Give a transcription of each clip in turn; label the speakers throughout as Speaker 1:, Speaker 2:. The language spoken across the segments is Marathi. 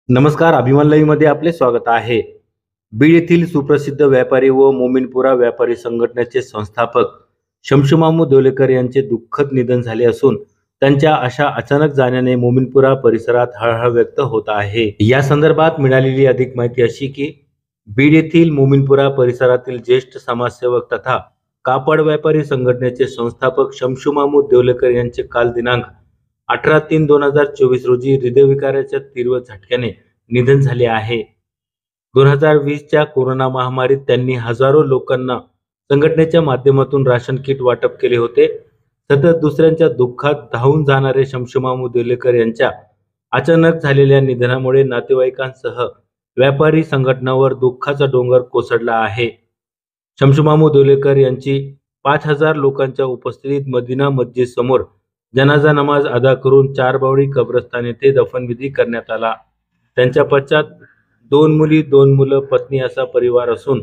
Speaker 1: नमस्कार. अभिमान लाईव्हमध्ये आपले स्वागत आहे. बीड येथील सुप्रसिद्ध व्यापारी व मोमीनपुरा व्यापारी संघटनेचे संस्थापक शमशू मामू देवलेकर यांचे दुःखद निधन झाले असून त्यांच्या अशा अचानक जाण्याने मोमीनपुरा परिसरात हळहळ व्यक्त होत आहे. या संदर्भात मिळालेली अधिक माहिती अशी की बीड येथील मोमीनपुरा परिसरातील ज्येष्ठ समाजसेवक तथा कापड व्यापारी संघटनेचे संस्थापक शमशू मामू देवलेकर यांचे काल दिनांक 18/3/2024 रोजी हृदयविकाराच्या तीव्र झटक्याने निधन झाले आहे. 2020च्या कोरोना महामारीत त्यांनी हजारो लोकांना संघटनेच्या माध्यमातून राशन किट वाटप केले होते. सतत दुसऱ्यांच्या दुःखात धावून जाणारे शमशू मामू देवलेकर यांच्या अचानक झालेल्या निधनामुळे नातेवाईकांसह व्यापारी संघटनावर दुःखाचा डोंगर कोसळला आहे. शमशू मामू देवलेकर यांची 5000 लोकांच्या उपस्थितीत मदिना मस्जिद समोर जनाजा नमाज अदा करून चारबावडी कब्रस्तान येथे दफनविधी करण्यात आला. त्यांच्या पश्चात 2 मुली 2 मुलं पत्नी असा परिवार असून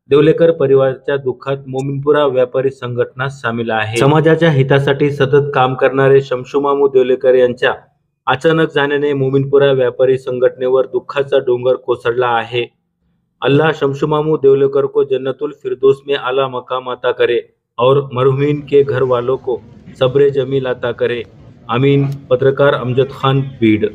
Speaker 1: देवलेकर परिवाराच्या दुःखात मोमीनपुरा व्यापारी संघटना सामील आहे. समाजाच्या हितासाठी सतत काम करणारे शमशू मामू देवलेकर यांच्या अचानक जाण्याने मोमीनपुरा व्यापारी संघटनेवर दुःखाचा डोंगर कोसळला आहे. अल्लाह शमशू मामू देवलेकर को जन्नतुल फिरदौस में आला मकाम अता करे और मरहुमीन के घर वालों को सब्र जमील अता करे. आमीन. पत्रकार अमजद खान, बीड.